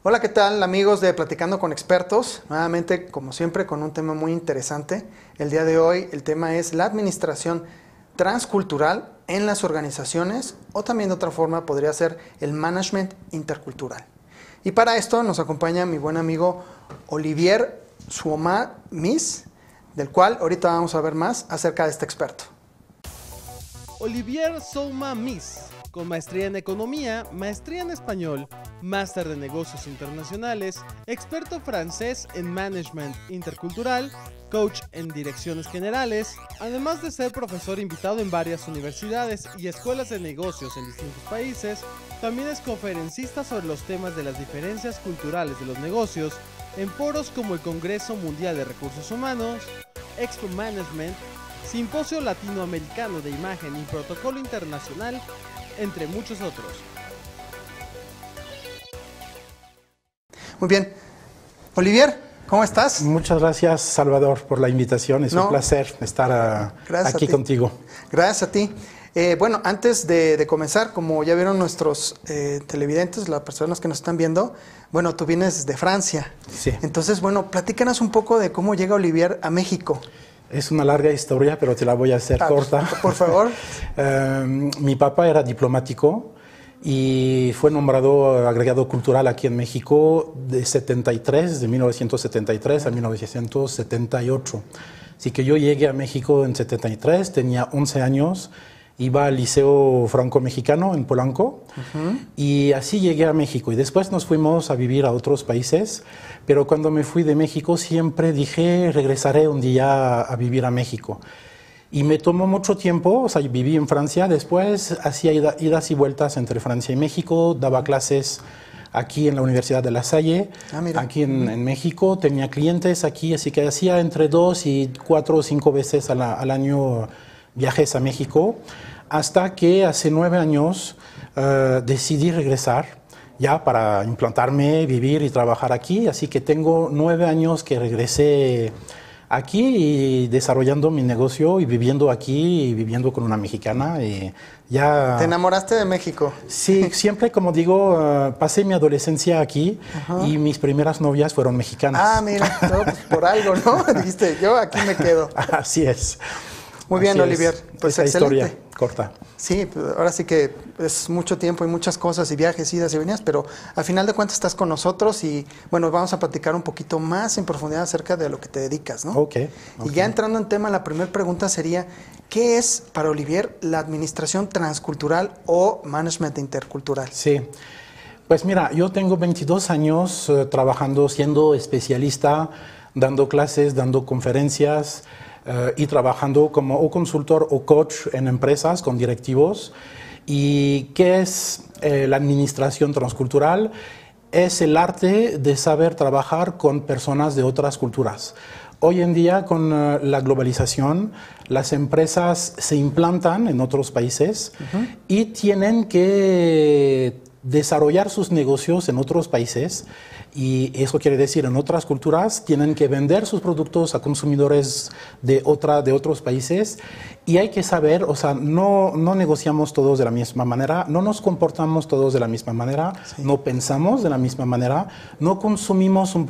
Hola, ¿qué tal amigos de Platicando con Expertos? Nuevamente, como siempre, con un tema muy interesante. El día de hoy el tema es la administración transcultural en las organizaciones, o también de otra forma podría ser el management intercultural. Y para esto nos acompaña mi buen amigo Olivier Suoma Mis, del cual ahorita vamos a ver más acerca de este experto. Olivier Suoma Mis, con maestría en Economía, maestría en Español, máster de Negocios Internacionales, experto francés en Management Intercultural, coach en Direcciones Generales, además de ser profesor invitado en varias universidades y escuelas de negocios en distintos países, también es conferencista sobre los temas de las diferencias culturales de los negocios en foros como el Congreso Mundial de Recursos Humanos, Expo Management, Simposio Latinoamericano de Imagen y Protocolo Internacional, entre muchos otros. Muy bien. Olivier, ¿cómo estás? Muchas gracias, Salvador, por la invitación. Es un placer estar aquí contigo. Gracias a ti. Bueno, antes de comenzar, como ya vieron nuestros televidentes, las personas que nos están viendo, bueno, tú vienes de Francia. Sí. Entonces, bueno, platícanos un poco de cómo llega Olivier a México. Es una larga historia, pero te la voy a hacer corta. Por favor. Mi papá era diplomático y fue nombrado agregado cultural aquí en México de 1973 a 1978. Así que yo llegué a México en 73, tenía 11 años, iba al Liceo Franco-Mexicano en Polanco, y así llegué a México. Y después nos fuimos a vivir a otros países, pero cuando me fui de México siempre dije, regresaré un día a vivir a México. Y me tomó mucho tiempo, o sea, viví en Francia, después hacía idas y vueltas entre Francia y México, daba clases aquí en la Universidad de La Salle, aquí en México, tenía clientes aquí, así que hacía entre 2 y 4 o 5 veces al año viajes a México, hasta que hace 9 años decidí regresar ya para implantarme, vivir y trabajar aquí, así que tengo 9 años que regresé aquí y desarrollando mi negocio y viviendo aquí y viviendo con una mexicana. Y ya... ¿Te enamoraste de México? Sí, siempre, como digo, pasé mi adolescencia aquí y mis primeras novias fueron mexicanas. Ah, mira, no, pues por algo, ¿no? Dijiste, yo aquí me quedo. Así es. Muy bien, Olivier. Pues esa historia corta. Sí, ahora sí que es mucho tiempo y muchas cosas y viajes, idas y venidas, pero al final de cuentas estás con nosotros y bueno, vamos a platicar un poquito más en profundidad acerca de lo que te dedicas, ¿no? Ok. Y ya entrando en tema, la primera pregunta sería, ¿qué es para Olivier la administración transcultural o management intercultural? Sí. Pues mira, yo tengo 22 años trabajando, siendo especialista, dando clases, dando conferencias, y trabajando como o consultor o coach en empresas con directivos. ¿Y qué es la administración transcultural? Es el arte de saber trabajar con personas de otras culturas. Hoy en día, con la globalización, las empresas se implantan en otros países y tienen que desarrollar sus negocios en otros países. Y eso quiere decir, en otras culturas tienen que vender sus productos a consumidores de otros países y hay que saber, o sea, no negociamos todos de la misma manera, no nos comportamos todos de la misma manera, no pensamos de la misma manera, no consumimos un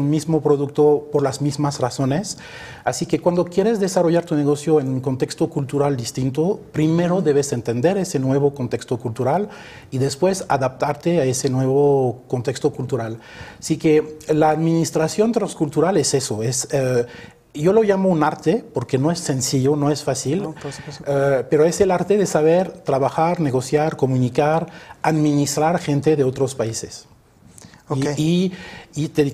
mismo producto por las mismas razones. Así que cuando quieres desarrollar tu negocio en un contexto cultural distinto, primero debes entender ese nuevo contexto cultural y después adaptarte a ese nuevo contexto cultural. Así que la administración transcultural es eso, yo lo llamo un arte porque no es sencillo, no es fácil, pero es el arte de saber trabajar, negociar, comunicar, administrar gente de otros países. Okay.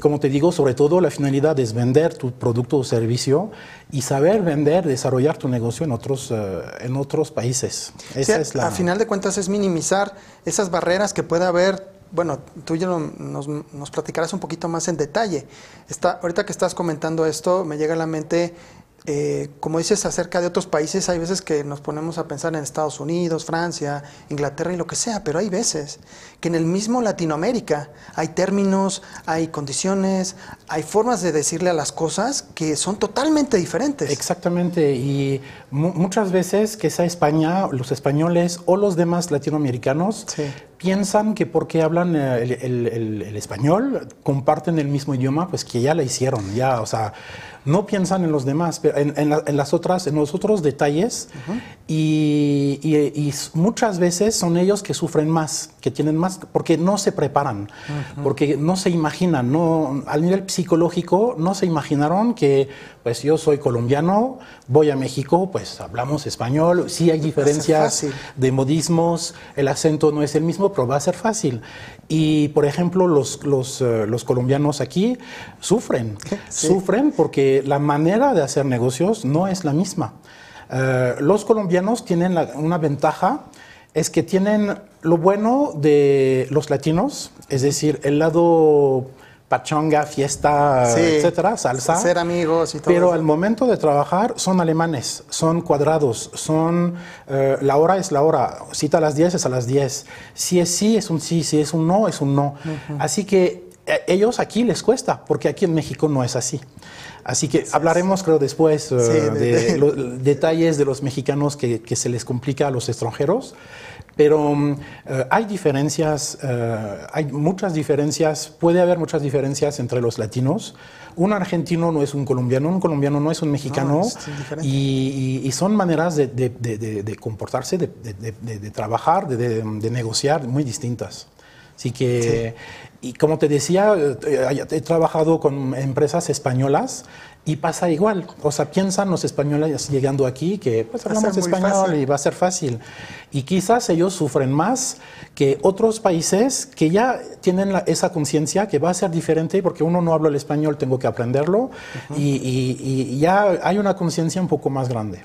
Como te digo, sobre todo la finalidad es vender tu producto o servicio y saber vender, desarrollar tu negocio en otros países. Esa es la... A final de cuentas es minimizar esas barreras que puede haber. Bueno, tú ya nos platicarás un poquito más en detalle. Ahorita que estás comentando esto, me llega a la mente como dices acerca de otros países, hay veces que nos ponemos a pensar en Estados Unidos, Francia, Inglaterra y lo que sea, pero hay veces que en el mismo Latinoamérica hay términos, hay condiciones, hay formas de decirle a las cosas que son totalmente diferentes. Exactamente, y muchas veces que sea España, los españoles o los demás latinoamericanos Sí. piensan que porque hablan el español, comparten el mismo idioma, pues que ya la hicieron, ya, o sea, no piensan en los demás, pero en los otros detalles, y muchas veces son ellos que sufren más, que tienen más, porque no se preparan, porque no se imaginan, no, al nivel psicológico no se imaginaron que, pues yo soy colombiano, voy a México, pues hablamos español, sí hay diferencias de modismos, el acento no es el mismo, pero va a ser fácil. Y, por ejemplo, los colombianos aquí sufren, sufren porque la manera de hacer negocios no es la misma. Los colombianos tienen una ventaja, es que tienen lo bueno de los latinos, es decir, el lado pachanga, fiesta, etcétera, salsa. Ser amigos y todo. Pero eso. al momento de trabajar son alemanes, son cuadrados, son la hora es la hora, cita a las 10 es a las 10. Si es sí, es un sí, si es un no, es un no. Así que ellos aquí les cuesta, porque aquí en México no es así. Así que hablaremos, creo, después de los detalles de los mexicanos que se les complica a los extranjeros. Pero hay diferencias, hay muchas diferencias, puede haber muchas diferencias entre los latinos. Un argentino no es un colombiano no es un mexicano, no, y son maneras de comportarse, de trabajar, de negociar muy distintas. Así que, y como te decía, he trabajado con empresas españolas y pasa igual. O sea, piensan los españoles llegando aquí que pues hablamos español y va a ser fácil. Y quizás ellos sufren más que otros países que ya tienen esa conciencia que va a ser diferente porque uno no habla el español, tengo que aprenderlo. Y ya hay una conciencia un poco más grande.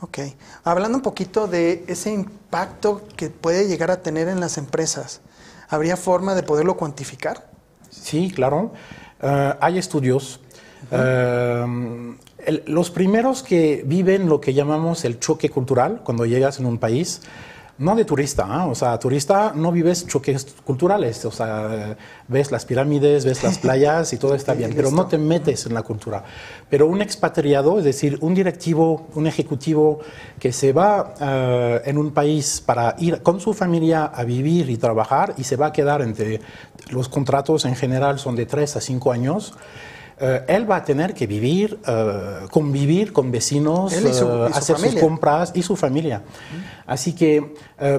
Ok. Hablando un poquito de ese impacto que puede llegar a tener en las empresas, ¿habría forma de poderlo cuantificar? Sí, claro. Hay estudios. Los primeros que viven lo que llamamos el choque cultural cuando llegas en un país, no de turista, o sea, turista no vives choques culturales, o sea, ves las pirámides, ves las playas y todo está bien, pero no te metes en la cultura. Pero un expatriado, es decir, un directivo, un ejecutivo que se va en un país para ir con su familia a vivir y trabajar y se va a quedar entre, los contratos en general son de 3 a 5 años, él va a tener que vivir, convivir con vecinos, hacer sus compras y su familia. Así que,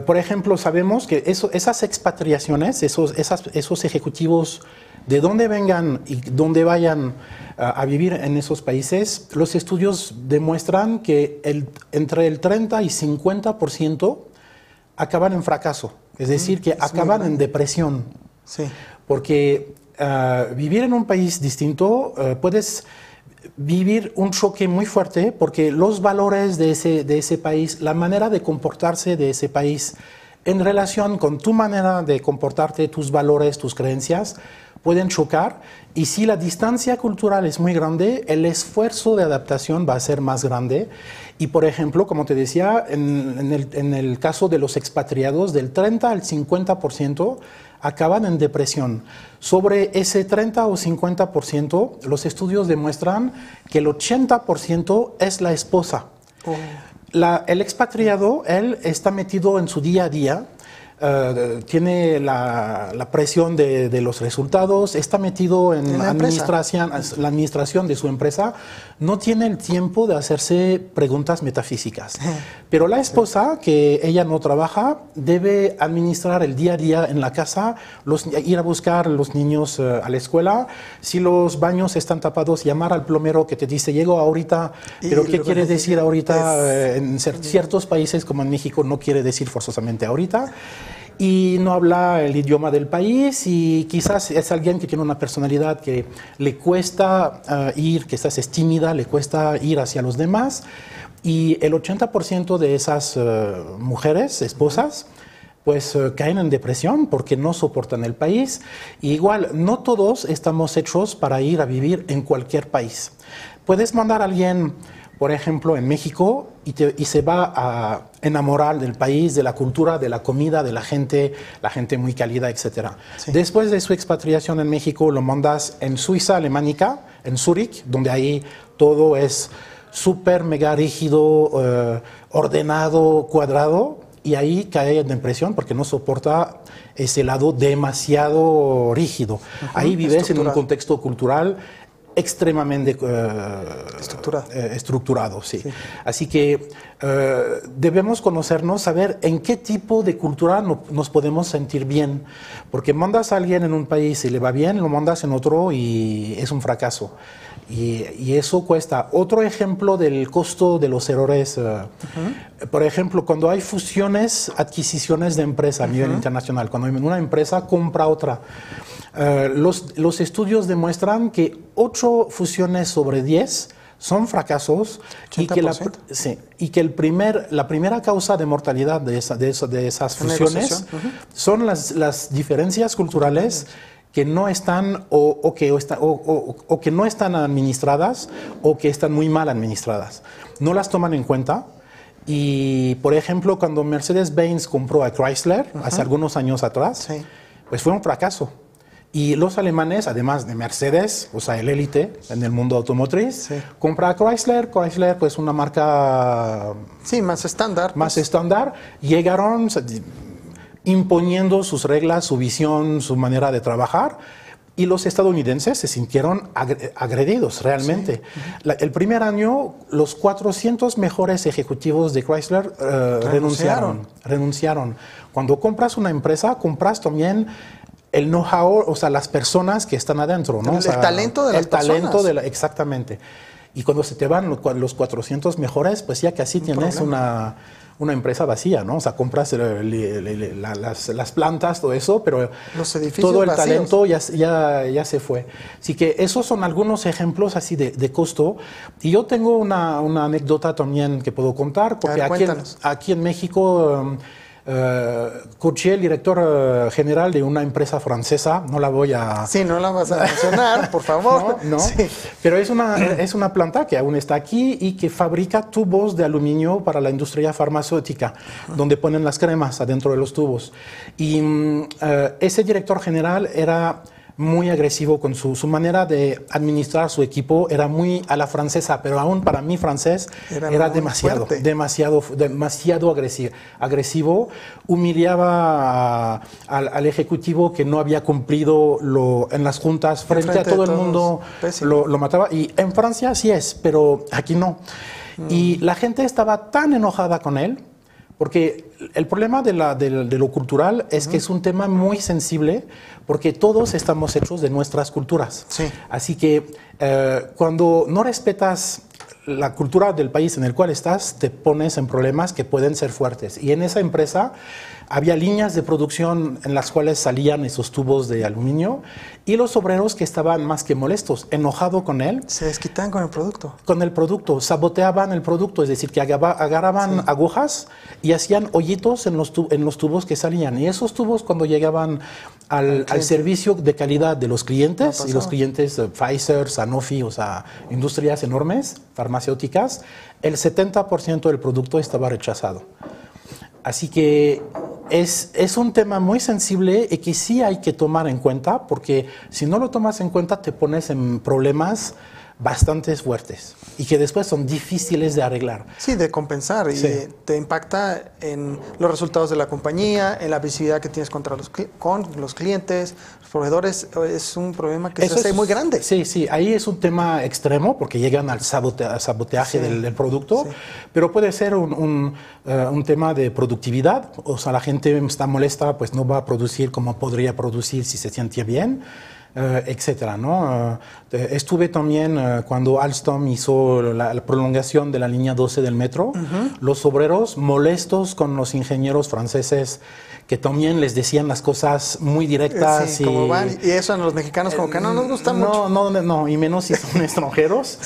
por ejemplo, sabemos que esas expatriaciones, esos ejecutivos, de dónde vengan y dónde vayan a vivir en esos países, los estudios demuestran que entre el 30 y 50% acaban en fracaso. Es decir, que acaban en depresión. Sí. Porque vivir en un país distinto, puedes vivir un choque muy fuerte porque los valores de ese país, la manera de comportarse de ese país en relación con tu manera de comportarte, tus valores, tus creencias, pueden chocar, y si la distancia cultural es muy grande, el esfuerzo de adaptación va a ser más grande. Y, por ejemplo, como te decía, en el caso de los expatriados, del 30 al 50% acaban en depresión. Sobre ese 30 o 50%, los estudios demuestran que el 80% es la esposa. El expatriado, él está metido en su día a día, tiene la presión de los resultados, está metido en la administración de su empresa, no tiene el tiempo de hacerse preguntas metafísicas. Pero la esposa, que ella no trabaja, debe administrar el día a día en la casa, ir a buscar a los niños a la escuela, si los baños están tapados, llamar al plomero que te dice, llego ahorita, pero ¿qué quiere decir ahorita? En ciertos países como en México no quiere decir forzosamente ahorita. Y no habla el idioma del país, y quizás es alguien que tiene una personalidad que le cuesta ir, que quizás es tímida, le cuesta ir hacia los demás, y el 80% de esas mujeres, esposas, pues caen en depresión porque no soportan el país. Y igual, no todos estamos hechos para ir a vivir en cualquier país. Puedes mandar a alguien, por ejemplo, en México y se va a enamorar del país, de la cultura, de la comida, de la gente muy cálida, etc. Sí. Después de su expatriación en México, lo mandas en Suiza alemánica, en Zúrich, donde ahí todo es súper mega rígido, ordenado, cuadrado, y ahí cae en depresión porque no soporta ese lado demasiado rígido. Ahí vives en un contexto cultural extremadamente estructurado, sí. Así que debemos conocernos, saber en qué tipo de cultura nos podemos sentir bien, porque mandas a alguien en un país y le va bien, lo mandas en otro y es un fracaso. Y eso cuesta. Otro ejemplo del costo de los errores, por ejemplo, cuando hay fusiones, adquisiciones de empresa a nivel internacional, cuando una empresa compra otra, los estudios demuestran que 8 fusiones sobre 10 son fracasos y que, la primera causa de mortalidad de esas fusiones son las diferencias culturales que no están o que no están administradas o que están muy mal administradas. No las toman en cuenta. Y, por ejemplo, cuando Mercedes-Benz compró a Chrysler hace algunos años atrás, pues fue un fracaso. Y los alemanes, además de Mercedes, o sea, el élite en el mundo automotriz, compra a Chrysler. Chrysler, pues una marca... Sí, más estándar. Más estándar. Llegaron imponiendo sus reglas, su visión, su manera de trabajar, y los estadounidenses se sintieron agredidos realmente. El primer año, los 400 mejores ejecutivos de Chrysler renunciaron. Cuando compras una empresa, compras también el know-how, o sea, las personas que están adentro, ¿no? El talento de las personas. Exactamente. Y cuando se te van los 400 mejores, pues ya casi tienes una empresa vacía, ¿no? O sea, compras las plantas, todo eso, pero los edificios todo el vacíos. talento ya se fue. Así que esos son algunos ejemplos así de costo. Y yo tengo una anécdota también que puedo contar, porque aquí en México... coaché el director general de una empresa francesa, no la voy a... Sí, no la vas a mencionar, por favor. No, sí. Pero es una planta que aún está aquí y que fabrica tubos de aluminio para la industria farmacéutica, donde ponen las cremas adentro de los tubos. Y ese director general era muy agresivo con su manera de administrar su equipo, era muy a la francesa, pero aún para mí francés era demasiado agresivo, humillaba al ejecutivo que no había cumplido en las juntas, frente a todo el mundo lo mataba, y en Francia sí es, pero aquí no. Y la gente estaba tan enojada con él, porque el problema de lo cultural es que es un tema muy sensible, porque todos estamos hechos de nuestras culturas. Sí. Así que cuando no respetas la cultura del país en el cual estás, te pones en problemas que pueden ser fuertes. Y en esa empresa había líneas de producción en las cuales salían esos tubos de aluminio, y los obreros que estaban más que molestos, enojados con él. Se desquitaban con el producto. Con el producto, saboteaban el producto, es decir, que agarraban agujas y hacían hoyitos en los tubos que salían. Y esos tubos, cuando llegaban al servicio de calidad de los clientes, y los clientes Pfizer, Sanofi, o sea, industrias enormes, farmacéuticas, el 70% del producto estaba rechazado. Así que es un tema muy sensible y que sí hay que tomar en cuenta, porque si no lo tomas en cuenta te pones en problemas bastante fuertes y que después son difíciles de arreglar. Sí, de compensar, y te impacta en los resultados de la compañía, en la visibilidad que tienes con los clientes, los proveedores. Es un problema que se hace muy grande. Sí, ahí es un tema extremo porque llegan al saboteaje del producto, pero puede ser un tema de productividad. O sea, la gente está molesta, pues no va a producir como podría producir si se siente bien, etcétera, ¿no? Estuve también cuando Alstom hizo la prolongación de la línea 12 del metro, los obreros molestos con los ingenieros franceses que también les decían las cosas muy directas. Sí, como van, y eso a los mexicanos como que no nos gusta mucho. No, y menos si son extranjeros.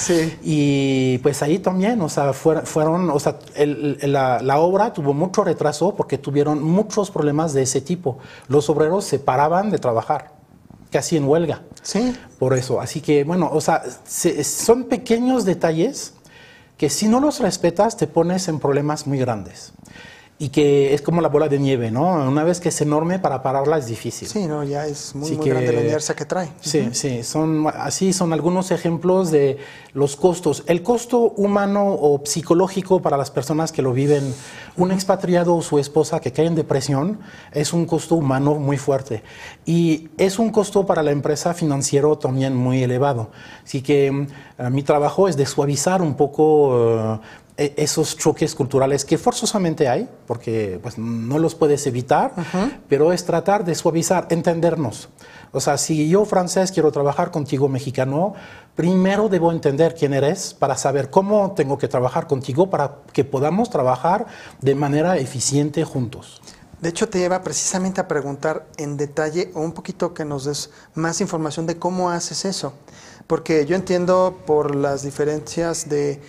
Y pues ahí también, o sea, la obra tuvo mucho retraso porque tuvieron muchos problemas de ese tipo. Los obreros se paraban de trabajar, casi en huelga. Sí. Por eso. Así que, bueno, o sea, son pequeños detalles que si no los respetas te pones en problemas muy grandes. Y que es como la bola de nieve, ¿no? Una vez que es enorme, para pararla es difícil. Sí, no, ya es muy grande la inercia que trae. Sí, sí, así son algunos ejemplos de los costos. El costo humano o psicológico para las personas que lo viven, un expatriado o su esposa que cae en depresión, es un costo humano muy fuerte. Y es un costo para la empresa financiero también muy elevado. Así que mi trabajo es de suavizar un poco esos choques culturales que forzosamente hay, porque pues, no los puedes evitar, pero es tratar de suavizar, entendernos. O sea, si yo francés quiero trabajar contigo mexicano, primero debo entender quién eres para saber cómo tengo que trabajar contigo para que podamos trabajar de manera eficiente juntos. De hecho, te lleva precisamente a preguntar en detalle o un poquito que nos des más información de cómo haces eso. Porque yo entiendo por las diferencias de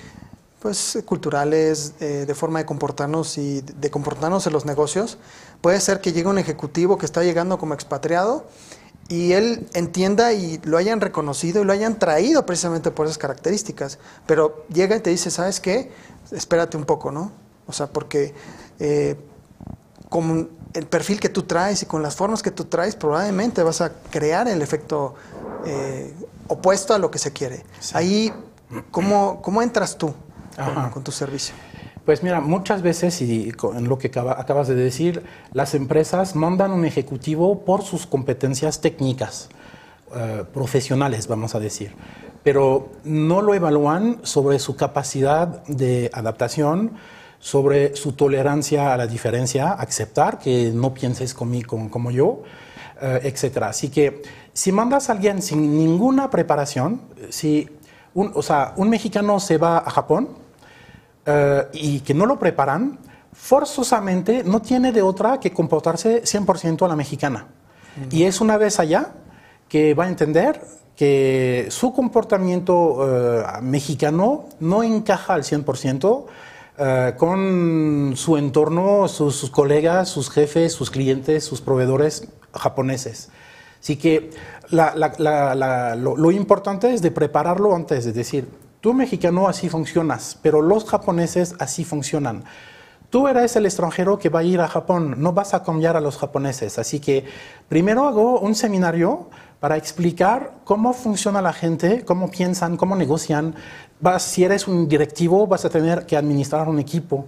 culturales, de forma de comportarnos y de comportarnos en los negocios. Puede ser que llegue un ejecutivo que está llegando como expatriado y él entienda y lo hayan reconocido y lo hayan traído precisamente por esas características. Pero llega y te dice, ¿sabes qué? Espérate un poco, ¿no? O sea, porque con el perfil que tú traes y con las formas que tú traes, probablemente vas a crear el efecto opuesto a lo que se quiere. Sí. Ahí, ¿cómo entras tú con tu servicio? Pues mira, muchas veces, y en lo que acabas de decir, las empresas mandan un ejecutivo por sus competencias técnicas, profesionales, vamos a decir, pero no lo evalúan sobre su capacidad de adaptación, sobre su tolerancia a la diferencia, aceptar que no pienses como yo, etc. Así que si mandas a alguien sin ninguna preparación, si un mexicano se va a Japón, y que no lo preparan, forzosamente no tiene de otra que comportarse 100% a la mexicana. Y es una vez allá que va a entender que su comportamiento mexicano no encaja al 100% con su entorno, sus colegas, sus jefes, sus clientes, sus proveedores japoneses. Así que lo importante es de prepararlo antes, es decir, tú mexicano así funcionas, pero los japoneses así funcionan. Tú eres el extranjero que va a ir a Japón, no vas a cambiar a los japoneses. Así que primero hago un seminario para explicar cómo funciona la gente, cómo piensan, cómo negocian. Si eres un directivo, vas a tener que administrar un equipo.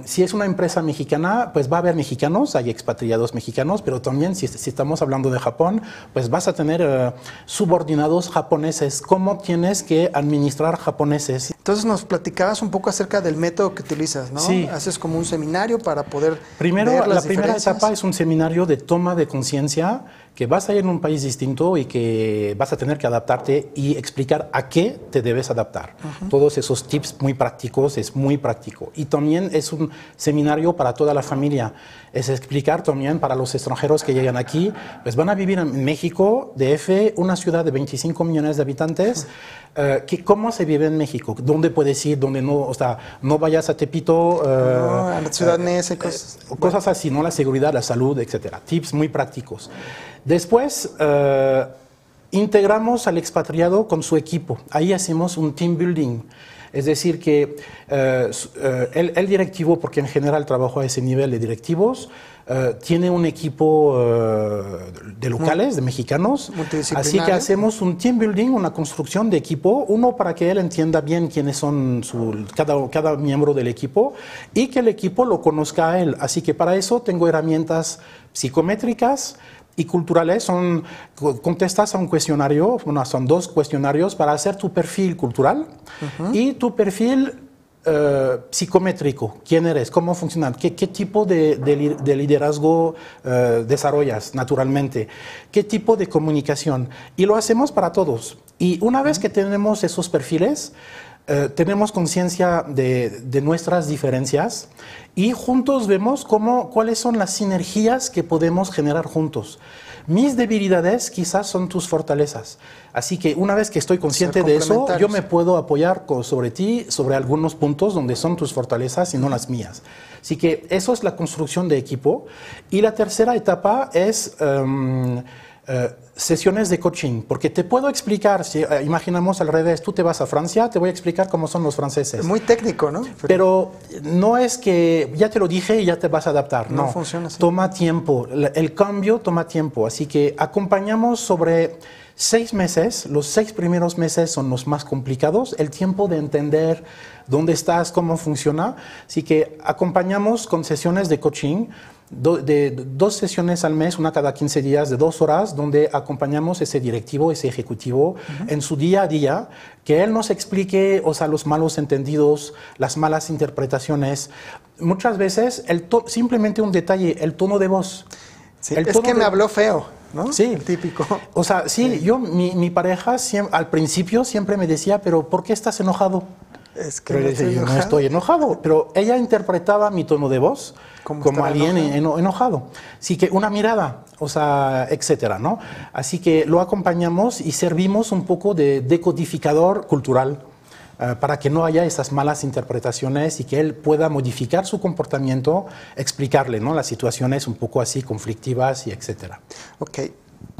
Si es una empresa mexicana, pues va a haber mexicanos, hay expatriados mexicanos, pero también si estamos hablando de Japón, pues vas a tener subordinados japoneses. ¿Cómo tienes que administrar japoneses? Entonces nos platicabas un poco acerca del método que utilizas, ¿no? Sí. Haces como un seminario para poder Primero, ver las la primera diferencias. etapa es un seminario de toma de conciencia, que vas a ir en un país distinto y que vas a tener que adaptarte y explicar a qué te debes adaptar. Todos esos tips muy prácticos, es muy práctico. Y también es un seminario para toda la familia. Es explicar también para los extranjeros que llegan aquí, pues van a vivir en México, DF, una ciudad de 25 millones de habitantes, cómo se vive en México, dónde puedes ir, dónde no, o sea, no vayas a Tepito, no, a la ciudad cosas así, ¿no? La seguridad, la salud, etcétera. Tips muy prácticos. Después, integramos al expatriado con su equipo. Ahí hacemos un team building. Es decir, que el directivo, porque en general trabajo a ese nivel de directivos, tiene un equipo de locales, de mexicanos. Así que hacemos un team building, una construcción de equipo, uno para que él entienda bien quiénes son cada miembro del equipo y que el equipo lo conozca a él. Así que para eso tengo herramientas psicométricas y culturales. Contestas a un cuestionario, son 2 cuestionarios para hacer tu perfil cultural y tu perfil psicométrico. ¿Quién eres? ¿Cómo funciona? ¿Qué tipo de liderazgo desarrollas naturalmente? ¿Qué tipo de comunicación? Y lo hacemos para todos. Y una vez que tenemos esos perfiles, tenemos conciencia de nuestras diferencias y juntos vemos cuáles son las sinergias que podemos generar juntos. Mis debilidades quizás son tus fortalezas. Así que una vez que estoy consciente de eso, yo me puedo apoyar sobre ti, sobre algunos puntos donde son tus fortalezas y no las mías. Así que eso es la construcción de equipo. Y la tercera etapa es sesiones de coaching, porque te puedo explicar, si imaginamos al revés, tú te vas a Francia, te voy a explicar cómo son los franceses. Es muy técnico, ¿no? Pero no es que ya te lo dije y ya te vas a adaptar, no. No funciona así. Toma tiempo, el cambio toma tiempo, así que acompañamos sobre 6 meses, los 6 primeros meses son los más complicados, el tiempo de entender dónde estás, cómo funciona, así que acompañamos con sesiones de coaching, de 2 sesiones al mes, una cada 15 días, de 2 horas, donde acompañamos ese directivo, ese ejecutivo, en su día a día, que él nos explique, o sea, los malos entendidos, las malas interpretaciones. Muchas veces, simplemente un detalle, el tono de voz. Sí, es que me habló feo, ¿no? Sí. El típico. O sea, sí, mi pareja al principio siempre me decía, pero ¿por qué estás enojado? Es que Pero yo no estoy enojado, pero ella interpretaba mi tono de voz como alguien enojado. Así que una mirada, o sea, etcétera, ¿no? Así que lo acompañamos y servimos un poco de decodificador cultural para que no haya esas malas interpretaciones y que él pueda modificar su comportamiento, explicarle, ¿no? Las situaciones un poco así conflictivas y etcétera. Ok,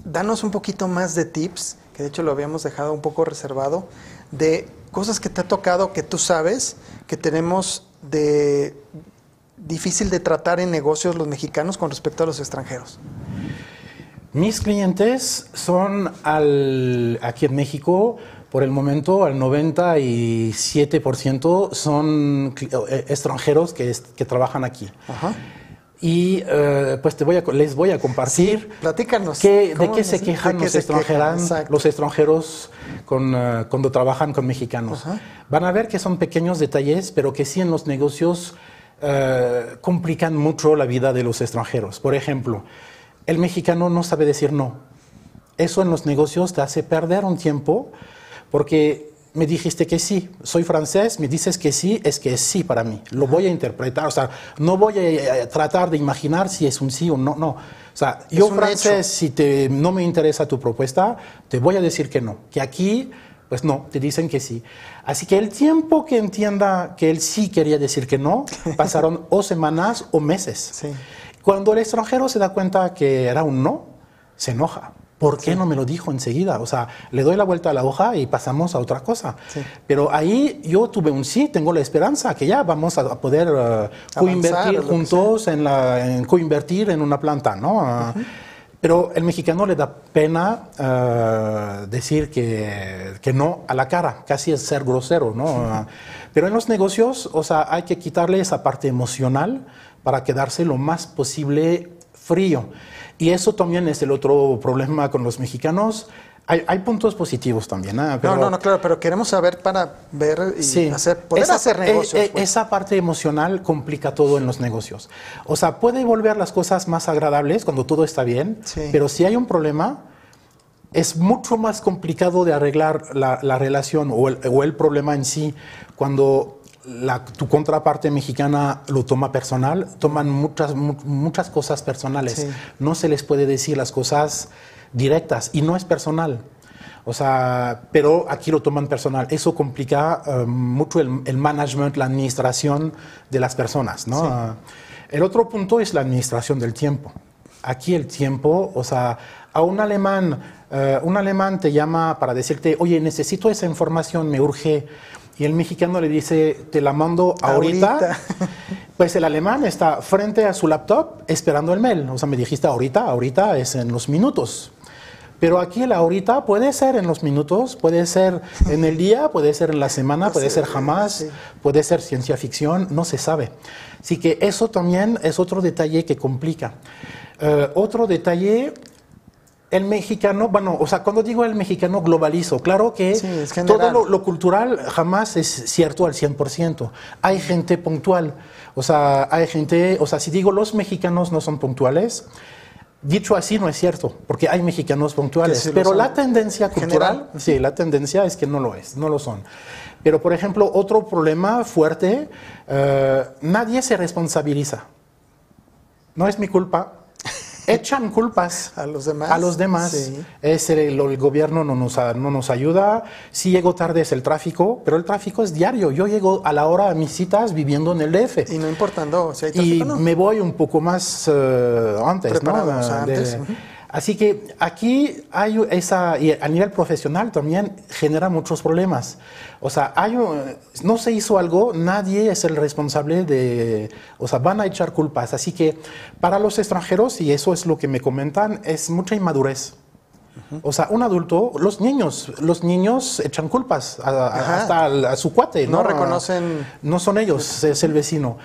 danos un poquito más de tips, que de hecho lo habíamos dejado un poco reservado, de cosas que te ha tocado, que tú sabes, que tenemos de difícil de tratar en negocios los mexicanos con respecto a los extranjeros. Mis clientes son aquí en México, por el momento, al 97% son extranjeros que trabajan aquí. Ajá. Y pues les voy a compartir. Sí, platícanos. ¿De qué se quejan los extranjeros cuando trabajan con mexicanos? Ajá. Van a ver que son pequeños detalles, pero que sí en los negocios complican mucho la vida de los extranjeros. Por ejemplo, el mexicano no sabe decir no. Eso en los negocios te hace perder un tiempo porque me dijiste que sí, soy francés, me dices que sí, es que es sí para mí. Lo voy a interpretar, o sea, no voy a tratar de imaginar si es un sí o no, no. O sea, yo francés, si no me interesa tu propuesta, te voy a decir que no. Que aquí, pues no, te dicen que sí. Así que el tiempo que entienda que él sí quería decir que no, pasaron o semanas o meses. Sí. Cuando el extranjero se da cuenta que era un no, se enoja. ¿Por qué no me lo dijo enseguida? O sea, le doy la vuelta a la hoja y pasamos a otra cosa. Sí. Pero ahí yo tuve un sí, tengo la esperanza que ya vamos a poder coinvertir juntos en coinvertir en una planta, ¿no? Pero el mexicano le da pena decir que no a la cara, casi es ser grosero, ¿no? Pero en los negocios, o sea, hay que quitarle esa parte emocional para quedarse lo más posible frío. Y eso también es el otro problema con los mexicanos. Hay puntos positivos también. Pero, no, claro, pero queremos saber para ver y poder hacer negocios. Pues. Esa parte emocional complica todo en los negocios. O sea, puede volver las cosas más agradables cuando todo está bien, pero si hay un problema, es mucho más complicado de arreglar la relación o el problema en sí cuando tu contraparte mexicana lo toma personal, toman muchas cosas personales. Sí. No se les puede decir las cosas directas y no es personal. O sea, pero aquí lo toman personal. Eso complica mucho el management, la administración de las personas, ¿no? Sí. El otro punto es la administración del tiempo. Aquí el tiempo, o sea, a un alemán te llama para decirte, oye, necesito esa información, me urge. Y el mexicano le dice, te la mando ahorita. Pues el alemán está frente a su laptop esperando el mail. O sea, me dijiste ahorita es en los minutos. Pero aquí el ahorita puede ser en los minutos, puede ser en el día, puede ser en la semana, puede ser jamás, puede ser ciencia ficción, no se sabe. Así que eso también es otro detalle que complica. Otro detalle... El mexicano, bueno, o sea, cuando digo el mexicano globalizo, claro que todo lo cultural jamás es cierto al 100%. Hay gente puntual, o sea, si digo los mexicanos no son puntuales, dicho así no es cierto, porque hay mexicanos puntuales, sí pero la tendencia cultural, sí, la tendencia es que no lo son. Pero, por ejemplo, otro problema fuerte, nadie se responsabiliza. No es mi culpa. Echan culpas a los demás. Sí. El gobierno no nos ayuda. Si llego tarde es el tráfico, pero el tráfico es diario. Yo llego a la hora a mis citas viviendo en el DF. Y no importando si hay tráfico, y me voy un poco más antes, ¿no? Antes. Así que aquí hay y a nivel profesional también genera muchos problemas. O sea, no se hizo algo, nadie es el responsable o sea, van a echar culpas. Así que para los extranjeros, y eso es lo que me comentan, es mucha inmadurez. O sea, un adulto, los niños echan culpas hasta a su cuate. No reconocen. No son ellos, es el vecino.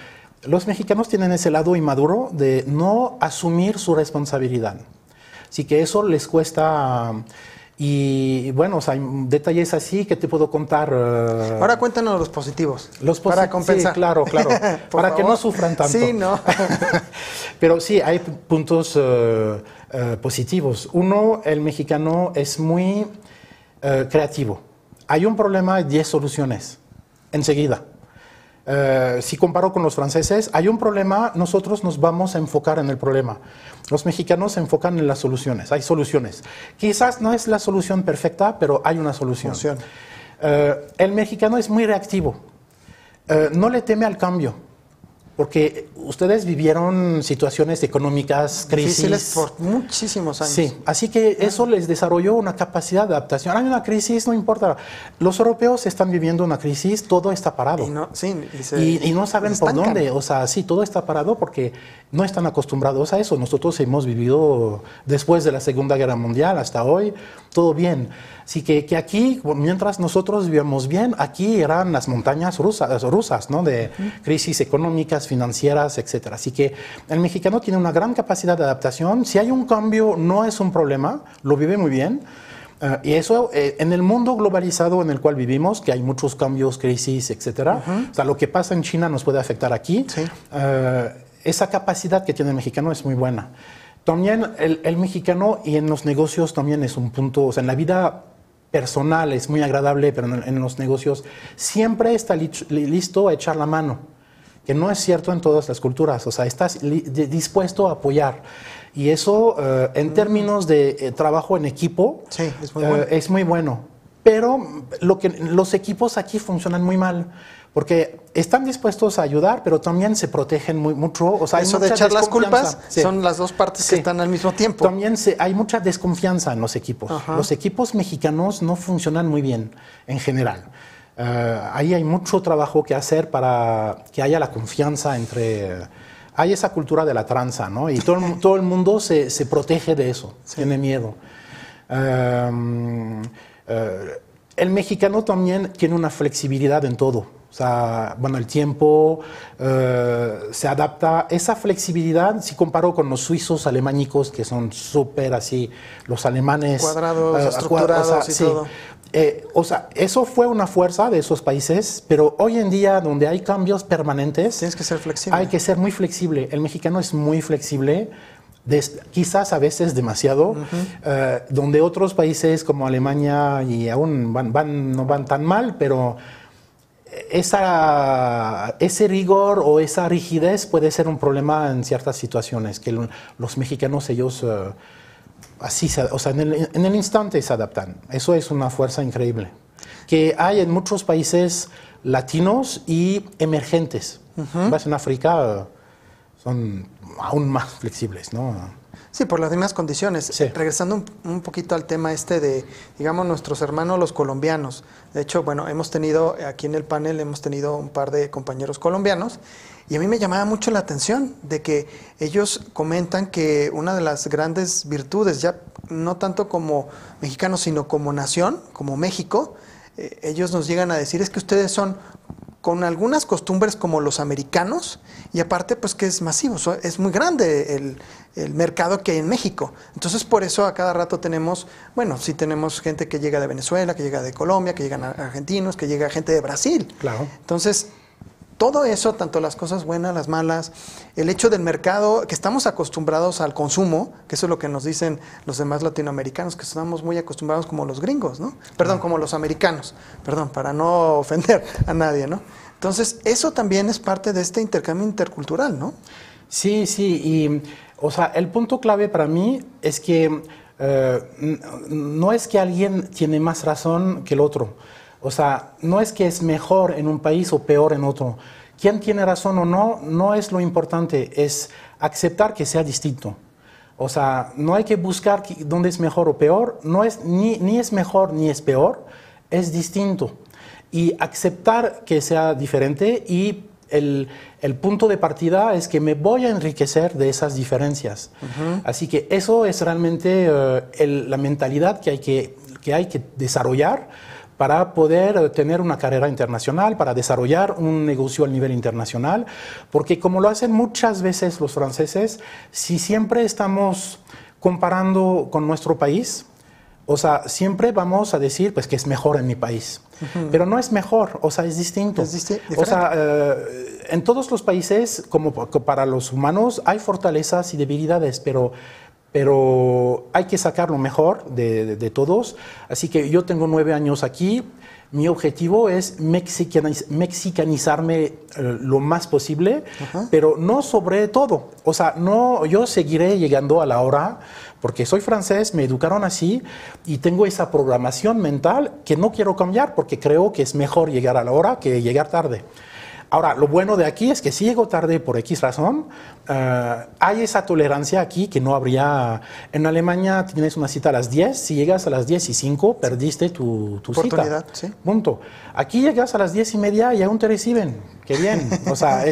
Los mexicanos tienen ese lado inmaduro de no asumir su responsabilidad. Así que eso les cuesta. Y bueno, o sea, hay detalles así que te puedo contar. Ahora cuéntanos los positivos. Para compensar. Sí, claro. Para favor. Que no sufran tanto. Sí, no. Pero sí, hay puntos positivos. Uno, el mexicano es muy creativo. Hay un problema, 10 soluciones, enseguida. Si comparo con los franceses, hay un problema, nosotros nos vamos a enfocar en el problema. Los mexicanos se enfocan en las soluciones, hay soluciones. Quizás no es la solución perfecta, pero hay una solución. El mexicano es muy reactivo, no le teme al cambio. Porque ustedes vivieron situaciones económicas, crisis. Difíciles por muchísimos años. Sí, así que eso les desarrolló una capacidad de adaptación. Hay una crisis, no importa. Los europeos están viviendo una crisis, todo está parado. Y no saben por dónde. O sea, sí, todo está parado porque no están acostumbrados a eso. Nosotros hemos vivido después de la Segunda Guerra Mundial hasta hoy, todo bien. Así que aquí, mientras nosotros vivíamos bien, aquí eran las montañas rusas, ¿no? De crisis económicas, financieras, etc. Así que el mexicano tiene una gran capacidad de adaptación. Si hay un cambio, no es un problema, lo vive muy bien. Y eso, en el mundo globalizado en el cual vivimos, que hay muchos cambios, crisis, etc. O sea, lo que pasa en China nos puede afectar aquí. Sí. Esa capacidad que tiene el mexicano es muy buena. También el mexicano, y en los negocios también es un punto, o sea, en la vida personal es muy agradable, pero en los negocios siempre está listo a echar la mano, que no es cierto en todas las culturas. O sea, estás dispuesto a apoyar. Y eso, en términos de trabajo en equipo, sí, es muy bueno. Pero los equipos aquí funcionan muy mal, porque están dispuestos a ayudar, pero también se protegen mucho. O sea, eso de echar las culpas, sí, son las dos partes que están al mismo tiempo. También hay mucha desconfianza en los equipos. Los equipos mexicanos no funcionan muy bien en general. Ahí hay mucho trabajo que hacer para que haya la confianza hay esa cultura de la tranza, ¿no? Y todo el mundo se protege de eso, tiene miedo. El mexicano también tiene una flexibilidad en todo. O sea, bueno, el tiempo se adapta. Esa flexibilidad, si comparo con los suizos alemánicos, que son súper así, los alemanes... Cuadrados, estructurados y todo. O sea, eso fue una fuerza de esos países, pero hoy en día, donde hay cambios permanentes... Tienes que ser flexible. Hay que ser muy flexible. El mexicano es muy flexible. Quizás a veces demasiado, donde otros países como Alemania y aún no van tan mal, pero ese rigor o esa rigidez puede ser un problema en ciertas situaciones, que los mexicanos, ellos o sea, en el instante se adaptan. Eso es una fuerza increíble, que hay en muchos países latinos y emergentes. Vas en África, son aún más flexibles, ¿no? Sí, por las mismas condiciones. Sí. Regresando un poquito al tema de, digamos, nuestros hermanos los colombianos. De hecho, bueno, hemos tenido, aquí en el panel, hemos tenido un par de compañeros colombianos y a mí me llamaba mucho la atención de que ellos comentan que una de las grandes virtudes, ya no tanto como mexicanos, sino como nación, como México, ellos nos llegan a decir es que ustedes son con algunas costumbres como los americanos y aparte pues que es masivo, es muy grande el mercado que hay en México. Entonces por eso a cada rato tenemos, bueno, sí tenemos gente que llega de Venezuela, que llega de Colombia, que llegan argentinos, que llega gente de Brasil. Claro. Entonces todo eso, tanto las cosas buenas, las malas, el hecho del mercado, que estamos acostumbrados al consumo, que eso es lo que nos dicen los demás latinoamericanos, que estamos muy acostumbrados como los gringos, ¿no? Perdón, como los americanos, perdón, para no ofender a nadie, ¿no? Entonces, eso también es parte de este intercambio intercultural, ¿no? Sí, y, o sea, el punto clave para mí es que no es que alguien tiene más razón que el otro. O sea, no es que es mejor en un país o peor en otro. Quién tiene razón o no, no es lo importante, es aceptar que sea distinto. O sea, no hay que buscar dónde es mejor o peor, no es, ni es mejor ni es peor, es distinto. Y aceptar que sea diferente y el punto de partida es que me voy a enriquecer de esas diferencias. Así que eso es realmente la mentalidad que hay que desarrollar para poder tener una carrera internacional, para desarrollar un negocio a nivel internacional, porque como lo hacen muchas veces los franceses, si siempre estamos comparando con nuestro país, o sea, siempre vamos a decir pues, que es mejor en mi país, pero no es mejor, o sea, es distinto. Es diferente. O sea, en todos los países, como para los humanos, hay fortalezas y debilidades, pero hay que sacar lo mejor de todos. Así que yo tengo 9 años aquí. Mi objetivo es mexicanizarme lo más posible, pero no sobre todo. O sea, no, yo seguiré llegando a la hora, porque soy francés, me educaron así y tengo esa programación mental que no quiero cambiar porque creo que es mejor llegar a la hora que llegar tarde. Ahora, lo bueno de aquí es que si llego tarde por X razón, hay esa tolerancia aquí que no habría. En Alemania tienes una cita a las 10, si llegas a las 10:05, perdiste tu cita. Sí. Punto. Aquí llegas a las 10:30 y aún te reciben. Qué bien. O sea,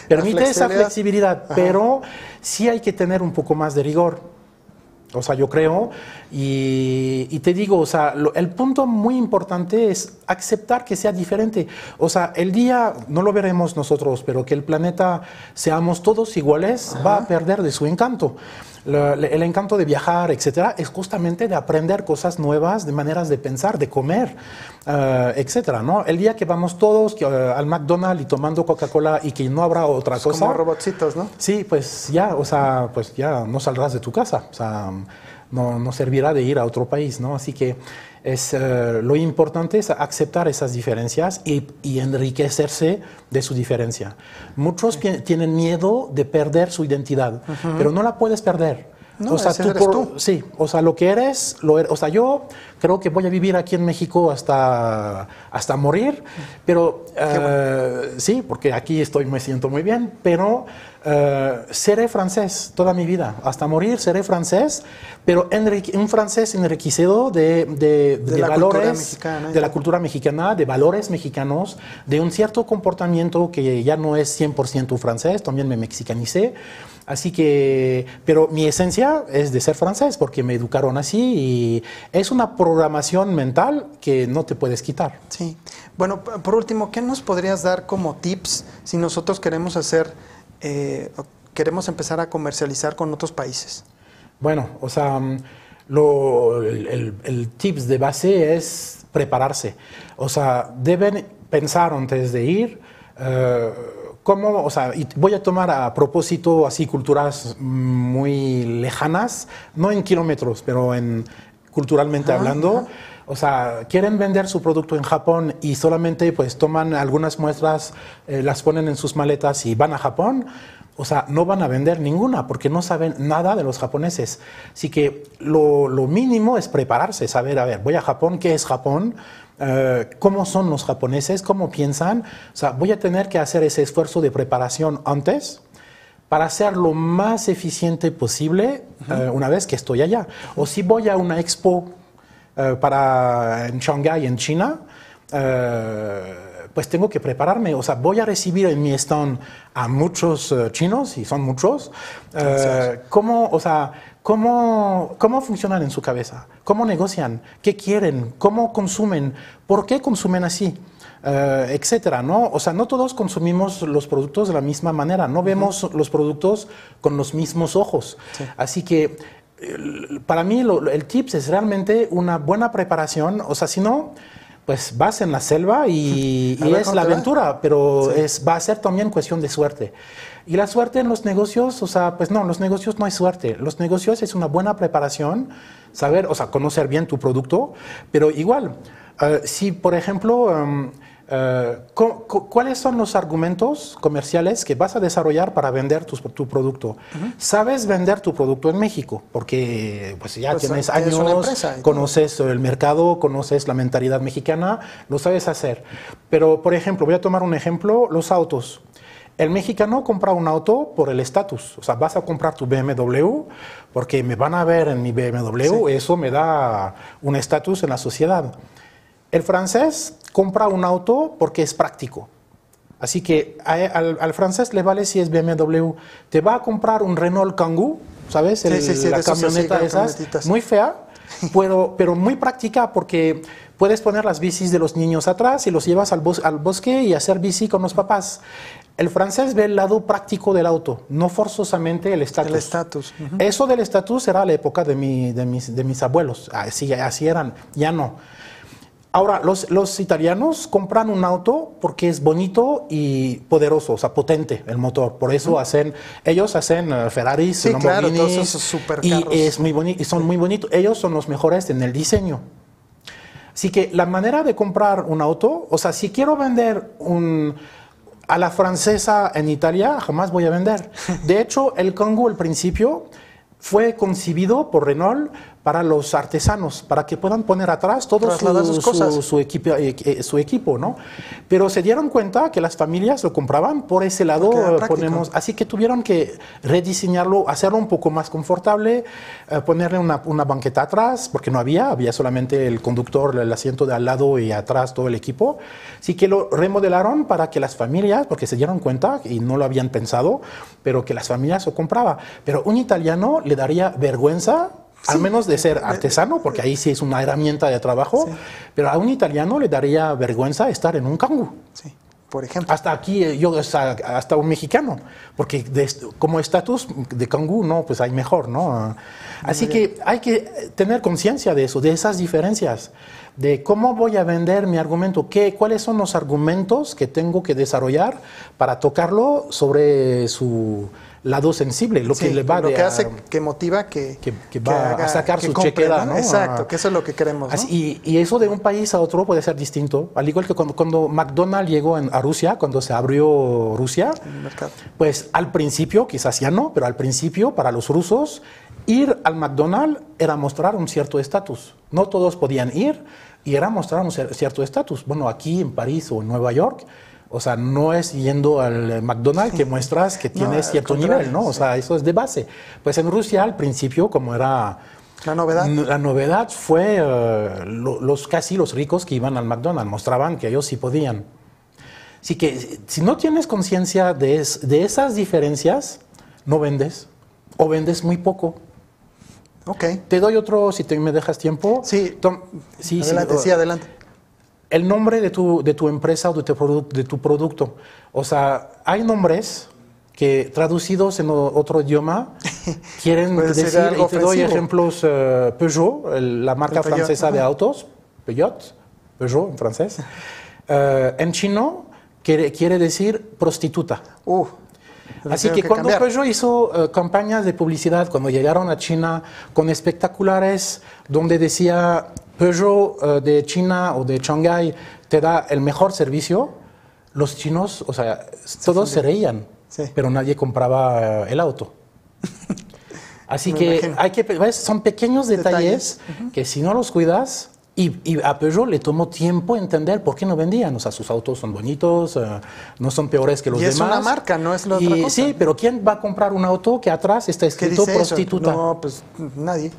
permite esa flexibilidad, pero sí hay que tener un poco más de rigor. O sea, yo creo, y te digo, o sea, el punto muy importante es aceptar que sea diferente. O sea, el día, no lo veremos nosotros, pero que el planeta seamos todos iguales, va a perder de su encanto. El encanto de viajar, etcétera, es justamente de aprender cosas nuevas, de maneras de pensar, de comer, etcétera, ¿no? El día que vamos todos al McDonald's y tomando Coca-Cola y que no habrá otra cosa. Como robotcitos, ¿no? Sí, pues ya, o sea, pues ya no saldrás de tu casa, o sea, no servirá de ir a otro país, ¿no? Así que lo importante es aceptar esas diferencias y enriquecerse de su diferencia. Muchos tienen miedo de perder su identidad, pero no la puedes perder. No, o sea, ese eres tú. Sí, o sea, lo que eres, o sea, yo creo que voy a vivir aquí en México hasta morir, pero sí, porque aquí me siento muy bien, pero seré francés toda mi vida, hasta morir seré francés, pero un francés enriquecido de valores, de la cultura mexicana, de valores mexicanos, de un cierto comportamiento que ya no es 100% francés, también me mexicanicé. Así que, pero mi esencia es de ser francés porque me educaron así y es una programación mental que no te puedes quitar. Sí. Bueno, por último, ¿qué nos podrías dar como tips si nosotros queremos queremos empezar a comercializar con otros países? Bueno, o sea, el tips de base es prepararse. O sea, deben pensar antes de ir. ¿Cómo? O sea, y voy a tomar a propósito así culturas muy lejanas, no en kilómetros, pero culturalmente hablando. O sea, quieren vender su producto en Japón y solamente pues toman algunas muestras, las ponen en sus maletas y van a Japón. O sea, no van a vender ninguna porque no saben nada de los japoneses. Así que lo mínimo es prepararse, saber, a ver, voy a Japón, ¿qué es Japón? ¿Cómo son los japoneses? ¿Cómo piensan? O sea, voy a tener que hacer ese esfuerzo de preparación antes para ser lo más eficiente posible una vez que estoy allá. O si voy a una expo en Shanghái, en China, pues tengo que prepararme. O sea, voy a recibir en mi stand a muchos chinos, y son muchos. ¿Cómo funcionan en su cabeza? ¿Cómo negocian? ¿Qué quieren? ¿Cómo consumen? ¿Por qué consumen así? Etcétera, ¿no? O sea, no todos consumimos los productos de la misma manera. No vemos los productos con los mismos ojos. Sí. Así que para mí el tips es realmente una buena preparación. O sea, si no, pues vas en la selva y es la aventura, pero va a ser también cuestión de suerte. Y la suerte en los negocios, o sea, pues no, en los negocios no hay suerte. Los negocios es una buena preparación, saber, o sea, conocer bien tu producto, pero igual, si por ejemplo, ¿cuáles son los argumentos comerciales que vas a desarrollar para vender tu producto? ¿Sabes vender tu producto en México? Porque pues ya tienes años, conoces el mercado, conoces la mentalidad mexicana, lo sabes hacer. Pero, por ejemplo, voy a tomar un ejemplo, los autos. El mexicano compra un auto por el estatus. O sea, vas a comprar tu BMW porque me van a ver en mi BMW, sí. Eso me da un estatus en la sociedad. El francés compra un auto porque es práctico. Así que al francés le vale si es BMW. Te va a comprar un Renault Kangoo, ¿sabes? La camioneta esa, muy fea, pero muy práctica porque puedes poner las bicis de los niños atrás y los llevas al bosque y hacer bici con los papás. El francés ve el lado práctico del auto, no forzosamente el estatus. El estatus. Eso del estatus era la época de mis abuelos, así eran, ya no. Ahora, los italianos compran un auto porque es bonito y poderoso, o sea, potente el motor. Por eso ellos hacen Ferraris, sí, claro, todos esos supercarros. Y es muy bonito, y son muy bonitos. Ellos son los mejores en el diseño. Así que la manera de comprar un auto, o sea, si quiero vender a la francesa en Italia, jamás voy a vender. De hecho, el Kangoo al principio fue concebido por Renault para los artesanos, para que puedan poner atrás todo su equipo, ¿no? Pero se dieron cuenta que las familias lo compraban por ese lado, así que tuvieron que rediseñarlo, hacerlo un poco más confortable, ponerle una banqueta atrás, porque no había solamente el conductor, el asiento de al lado y atrás todo el equipo. Así que lo remodelaron para que las familias, porque se dieron cuenta, y no lo habían pensado, pero que las familias lo compraban. Pero un italiano le daría vergüenza, al menos de ser artesano, porque ahí sí es una herramienta de trabajo, pero a un italiano le daría vergüenza estar en un Kangoo. Sí, por ejemplo. Hasta aquí, hasta un mexicano, porque como estatus de Kangoo, no, pues hay mejor, ¿no? Así que hay que tener conciencia de eso, de esas diferencias, de cómo voy a vender mi argumento, cuáles son los argumentos que tengo que desarrollar para tocarlo sobre su lado sensible, lo que le va que motiva que va a sacar su chequera, ¿no? Exacto, que eso es lo que queremos, ¿no? Y eso de un país a otro puede ser distinto, al igual que cuando McDonald's llegó a Rusia, cuando se abrió Rusia, pues al principio, quizás ya no, pero al principio para los rusos ir al McDonald's era mostrar un cierto estatus. No todos podían ir y era mostrar un cierto estatus. Bueno, aquí en París o en Nueva York, o sea, no es yendo al McDonald's que muestras que tienes cierto nivel, ¿no? O sea, eso es de base. Pues en Rusia, al principio, como era... La novedad fue casi los ricos que iban al McDonald's, mostraban que ellos sí podían. Así que si no tienes conciencia de esas diferencias, no vendes, o vendes muy poco. Ok. Te doy otro, si me dejas tiempo. Sí, adelante. El nombre de tu empresa o de tu producto. O sea, hay nombres que traducidos en otro idioma quieren decir, y te doy ejemplos, Peugeot, la marca francesa de autos, Peugeot en francés. En chino quiere decir prostituta. Así que cuando Peugeot hizo campañas de publicidad, cuando llegaron a China con espectaculares donde decía Peugeot de China o de Shanghái te da el mejor servicio, los chinos, o sea, todos se reían, pero nadie compraba el auto. Así que son pequeños detalles que si no los cuidas, y a Peugeot le tomó tiempo entender por qué no vendían. O sea, sus autos son bonitos, no son peores que los demás. Y es una marca, no es la otra cosa. Sí, pero ¿quién va a comprar un auto que atrás está escrito prostituta? Eso? No, pues nadie.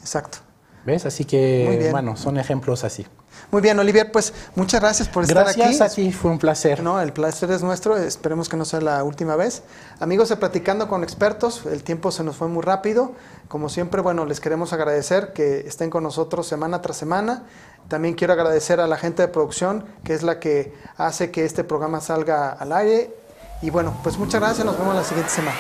Exacto. ¿Ves? Así que, bueno, son ejemplos así. Muy bien, Olivier, pues muchas gracias por estar aquí. Gracias a ti, fue un placer. No, el placer es nuestro, esperemos que no sea la última vez. Amigos de Platicando con Expertos, el tiempo se nos fue muy rápido. Como siempre, bueno, les queremos agradecer que estén con nosotros semana tras semana. También quiero agradecer a la gente de producción, que es la que hace que este programa salga al aire. Y bueno, pues muchas gracias, nos vemos la siguiente semana.